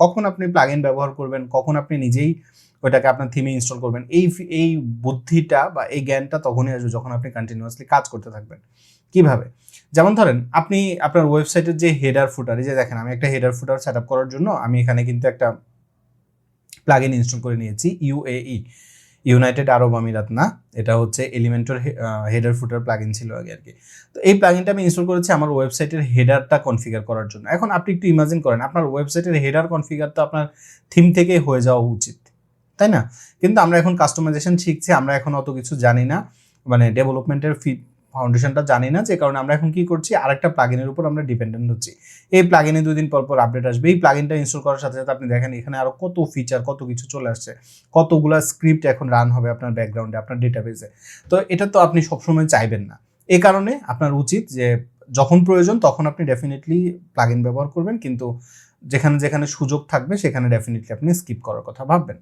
কখন আপনি প্লাগইন ব্যবহার করবেন, কখন আপনি নিজেই ওইটাকে আপনার থিমে ইনস্টল করবেন, এই বুদ্ধিটা বা এই জ্ঞানটা তখনই আসবে যখন আপনি কন্টিনিউয়াসলি কাজ করতে থাকবেন। কিভাবে? যেমন ধরেন আপনি আপনার ওয়েবসাইটের যে হেডার ফুটার, এই যে দেখেন আমি একটা হেডার ফুটার সেটআপ করার জন্য আমি এখানে কিন্তু একটা প্লাগইন ইনস্টল করে নিয়েছি, ইউএই, ইউনাইটেড আরব আমিরাত না, এটা হচ্ছে এলিমেন্টর হেডার ফুটার প্লাগইন ছিল আগে আর কি। তো এই প্লাগইনটা আমি ইনস্টল করেছি আমার ওয়েবসাইটের হেডারটা কনফিগার করার জন্য। এখন আপনি একটু ইমাজিন করেন আপনার ওয়েবসাইটের হেডার কনফিগার তো আপনার থিম থেকেই হয়ে যাওয়া উচিত, তাই না? কিন্তু আমরা এখন কাস্টমাইজেশন শিখছি, আমরা এখন অত কিছু জানি না, মানে ডেভেলপমেন্টের ফাউন্ডেশনটা জানি না, যে কারণে আমরা এখন কি করছি, আরেকটা প্লাগইনের উপর আমরা ডিপেন্ডেন্ট হচ্ছি। এই প্লাগইনে 2 দিন পর পর আপডেট আসবে। এই প্লাগইনটা ইনস্টল করার সাথে সাথে আপনি দেখেন এখানে আরো কত ফিচার, কত কিছু চলে আসছে, কতগুলা স্ক্রিপ্ট এখন রান হবে আপনার ব্যাকগ্রাউন্ডে, আপনার ডেটাবেসে। তো এটা তো আপনি সবসময় চাইবেন না। এই কারণে আপনার উচিত যে যখন প্রয়োজন তখন আপনি ডেফিনেটলি প্লাগইন ব্যবহার করবেন, কিন্তু যেখানে যেখানে সুযোগ থাকবে সেখানে ডেফিনেটলি আপনি স্কিপ করার কথা ভাববেন।